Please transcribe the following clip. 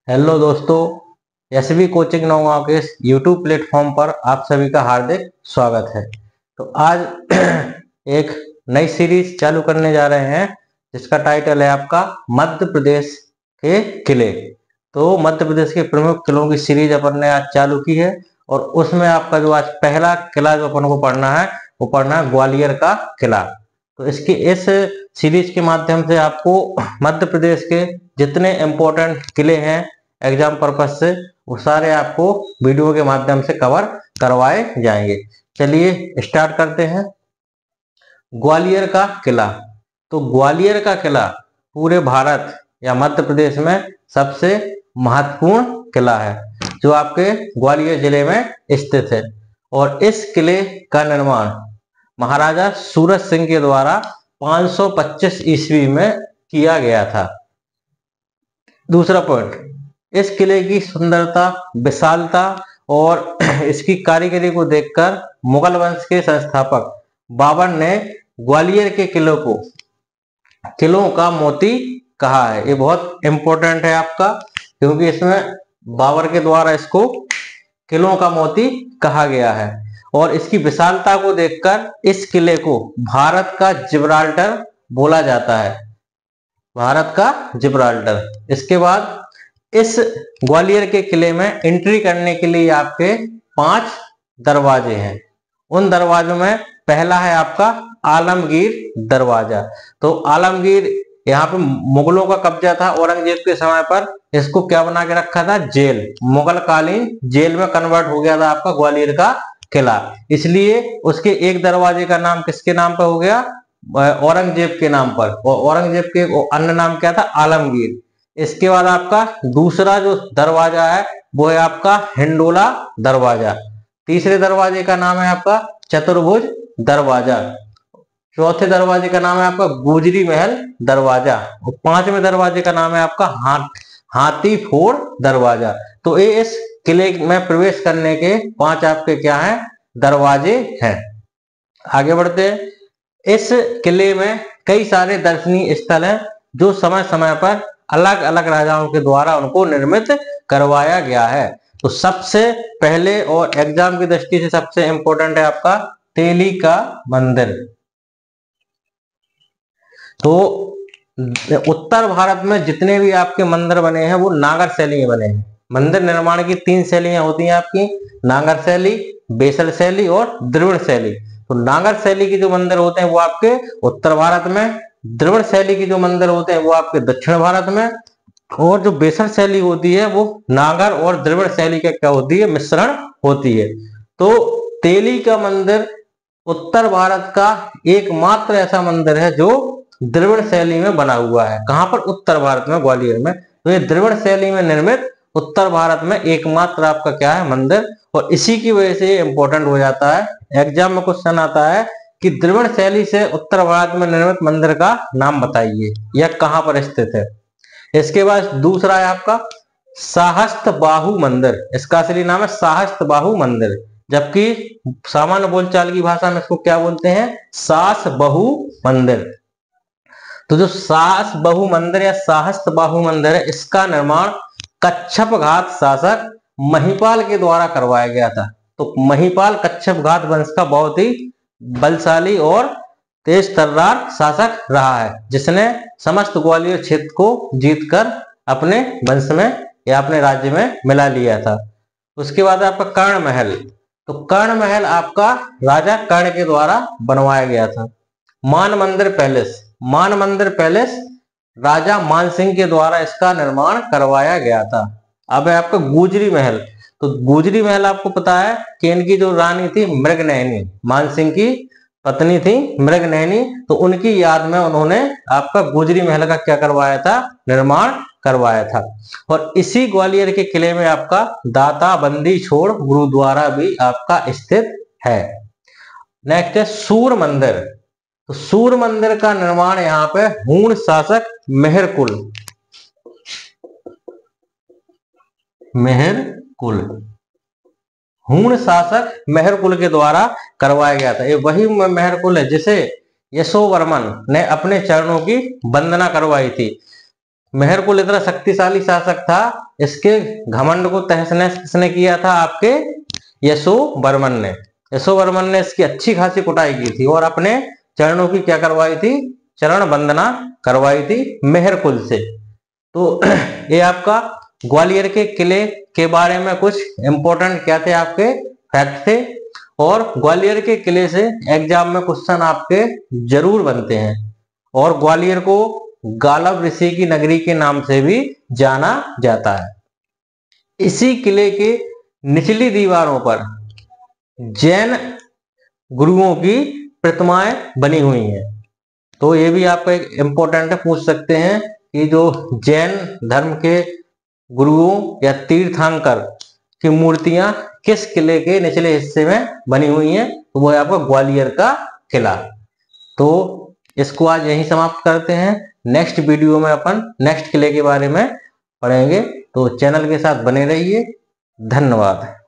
Hello दोस्तों, SB coaching Naugaon के इस यूट्यूब प्लेटफॉर्म पर आप सभी का हार्दिक स्वागत है। तो आज एक नई सीरीज चालू करने जा रहे हैं जिसका टाइटल है आपका मध्य प्रदेश के किले। तो मध्य प्रदेश के प्रमुख किलों की सीरीज अपन ने आज चालू की है और उसमें आपका जो आज पहला किला जो अपन को पढ़ना है वो पढ़ना है ग्वालियर का किला। तो इसकी इस सीरीज के माध्यम से आपको मध्य प्रदेश के जितने इम्पोर्टेंट किले हैं एग्जाम पर्पज से वो सारे आपको वीडियो के माध्यम से कवर करवाए जाएंगे। चलिए स्टार्ट करते हैं। ग्वालियर का किला। तो ग्वालियर का किला पूरे भारत या मध्य प्रदेश में सबसे महत्वपूर्ण किला है जो आपके ग्वालियर जिले में स्थित है और इस किले का निर्माण महाराजा सूरज सिंह के द्वारा 525 ईस्वी में किया गया था। दूसरा पॉइंट, इस किले की सुंदरता, विशालता और इसकी कारीगरी को देखकर मुगल वंश के संस्थापक बाबर ने ग्वालियर के किलों का मोती कहा है। ये बहुत इंपॉर्टेंट है आपका, क्योंकि इसमें बाबर के द्वारा इसको किलों का मोती कहा गया है और इसकी विशालता को देखकर इस किले को भारत का जिब्राल्टर बोला जाता है। भारत का जिब्राल्टर। इसके बाद इस ग्वालियर के किले में एंट्री करने के लिए आपके 5 दरवाजे हैं। उन दरवाजों में पहला है आपका आलमगीर दरवाजा। तो आलमगीर, यहाँ पे मुगलों का कब्जा था औरंगजेब के समय पर, इसको क्या बना के रखा था? जेल, मुगल कालीन जेल में कन्वर्ट हो गया था आपका ग्वालियर का किला। इसलिए उसके एक दरवाजे का नाम किसके नाम पर हो गया? औरंगजेब के नाम पर। और औरंगजेब के अन्य नाम क्या था? आलमगीर। इसके बाद आपका दूसरा जो दरवाजा है वो है आपका हिंडोला दरवाजा। तीसरे दरवाजे का नाम है आपका चतुर्भुज दरवाजा। चौथे दरवाजे का नाम है आपका गुजरी महल दरवाजा और 5वें दरवाजे का नाम है आपका हाथी फोड़ दरवाजा। तो ये इस किले में प्रवेश करने के 5 आपके क्या हैं? दरवाजे हैं। आगे बढ़ते हैं। इस किले में कई सारे दर्शनीय स्थल हैं जो समय समय पर अलग अलग राजाओं के द्वारा उनको निर्मित करवाया गया है। तो सबसे पहले और एग्जाम की दृष्टि से सबसे इंपॉर्टेंट है आपका तेली का मंदिर। तो उत्तर भारत में जितने भी आपके मंदिर बने हैं वो नागर शैली में बने हैं। मंदिर निर्माण की 3 शैलियां होती हैं आपकी, नागर शैली, बेसल शैली और द्रविड़ शैली। तो नागर शैली के जो मंदिर होते हैं वो आपके उत्तर भारत में, द्रविड़ शैली के जो मंदिर होते हैं वो आपके दक्षिण भारत में, और जो बेसल शैली होती है वो नागर और द्रविड़ शैली का क्या होती है? मिश्रण होती है। तो तेली का मंदिर उत्तर भारत का एकमात्र ऐसा मंदिर है जो द्रविड़ शैली में बना हुआ है। कहां पर? उत्तर भारत में, ग्वालियर में। तो ये द्रविड़ शैली में निर्मित उत्तर भारत में एकमात्र आपका क्या है? मंदिर। और इसी की वजह से ये इंपॉर्टेंट हो जाता है। एग्जाम में क्वेश्चन आता है कि द्रविड़ शैली से उत्तर भारत में निर्मित मंदिर का नाम बताइए या कहां पर स्थित है। इसके बाद दूसरा है आपका सहस्त्रबाहु मंदिर। इसका असली नाम है सहस्त्रबाहु मंदिर, जबकि सामान्य बोलचाल की भाषा में इसको क्या बोलते हैं? सास बहु मंदिर। तो जो सास बहु मंदिर या सहस्त्रबाहु मंदिर है, इसका निर्माण कच्छप घात शासक महिपाल के द्वारा करवाया गया था। तो महिपाल कच्छप घात वंश का बहुत ही बलशाली और तेज तर्रार शासक रहा है, जिसने समस्त ग्वालियर क्षेत्र को जीतकर अपने वंश में या अपने राज्य में मिला लिया था। उसके बाद आपका कर्ण महल। तो कर्ण महल आपका राजा कर्ण के द्वारा बनवाया गया था। मान मंदिर पैलेस। मान मंदिर पैलेस राजा मान सिंह के द्वारा इसका निर्माण करवाया गया था। अब है आपका गुजरी महल। तो गुजरी महल आपको पता है कि इनकी जो रानी थी मृगनयनी, मान सिंह की पत्नी थी मृगनयनी, तो उनकी याद में उन्होंने आपका गुजरी महल का क्या करवाया था? निर्माण करवाया था। और इसी ग्वालियर के किले में आपका दाता बंदी छोड़ गुरुद्वारा भी आपका स्थित है। नेक्स्ट है सूर मंदिर। तो सूर मंदिर का निर्माण यहाँ पे हूण शासक हूण शासक मेहरकुल के द्वारा करवाया गया था। ये वही मेहरकुल है जिसे यशोवर्मन ने अपने चरणों की वंदना करवाई थी। मेहरकुल इतना शक्तिशाली शासक था, इसके घमंड को तहस नहस किसने किया था? आपके यशोवर्मन ने। यशोवर्मन ने इसकी अच्छी खासी कुटाई की थी और अपने चरणों की क्या करवाई थी? चरण वंदना करवाई थी मेहरकुल से। तो ये आपका ग्वालियर के किले के बारे में कुछ इंपॉर्टेंट क्या थे? आपके फैक्ट थे। और ग्वालियर के किले से एग्जाम में क्वेश्चन आपके जरूर बनते हैं। और ग्वालियर को गालब ऋषि की नगरी के नाम से भी जाना जाता है। इसी किले के निचली दीवारों पर जैन गुरुओं की प्रतिमाएं बनी हुई हैं। तो ये भी आपका एक इम्पोर्टेंट है, पूछ सकते हैं कि जो जैन धर्म के गुरुओं या तीर्थंकर की मूर्तियां किस किले के निचले हिस्से में बनी हुई हैं? तो वो है आपका ग्वालियर का किला। तो इसको आज यहीं समाप्त करते हैं। नेक्स्ट वीडियो में अपन नेक्स्ट किले के बारे में पढ़ेंगे। तो चैनल के साथ बने रहिए। धन्यवाद।